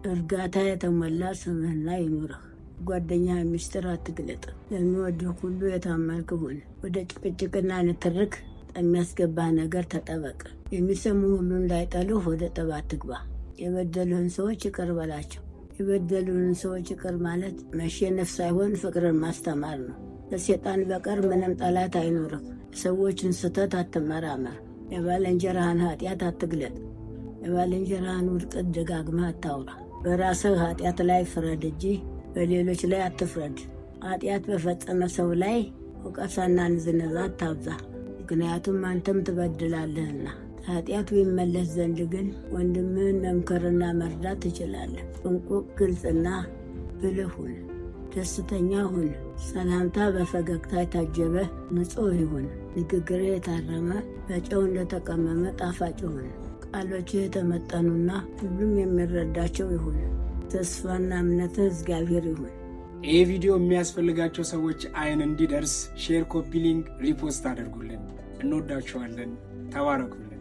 እርጋታ የተሞላ ስብዕና ይኑርህ። ጓደኛ ሚስጥር አትግለጥ። ለሚወድህ ሁሉ የታመንክ ሁን። ወደ ጭቅጭቅና ንትርክ የሚያስገባህ ነገር ተጠበቅ። የሚሰሙ ሁሉ እንዳይጠሉህ ወደ ጠብ አትግባ። የበደሉህን ሰዎች ይቅር በላቸው። የበደሉህን ሰዎች ይቅር ማለት መሸነፍ ሳይሆን ፍቅርን ማስተማር ነው። ለሰይጣን በቀር ምንም ጠላት አይኖርም። የሰዎችን ስህተት አትመራመር። የባልንጀራህን ኃጢአት አትግለጥ። የባልንጀራህን ውድቀት ደጋግመህ አታውራ። በራስህ ኃጢአት ላይ ፍረድ እንጂ በሌሎች ላይ አትፍረድ። ኃጢአት በፈጸመ ሰው ላይ ወቀሳና ንዝንዛ አታብዛ፣ ምክንያቱም አንተም ትበድላለህና። ኃጢአቱ ይመለስ ዘንድ ግን ወንድምህን መምከርና መርዳት ትችላለህ። ጥንቁቅ፣ ግልጽና ብልህ ሁን። ደስተኛ ሁን። ሰላምታ በፈገግታ የታጀበ ንጹሕ ይሁን። ንግግርህ የታረመ በጨው እንደተቀመመ ጣፋጭ ይሁን። ቃሎችህ የተመጠኑና ሁሉም የሚረዳቸው ይሁን። ተስፋና እምነትህ እግዚአብሔር ይሁን። ይህ ቪዲዮ የሚያስፈልጋቸው ሰዎች አይን እንዲደርስ ሼር፣ ኮፒ ሊንክ፣ ሪፖስት አድርጉልን። እንወዳችኋለን። ተባረኩልን።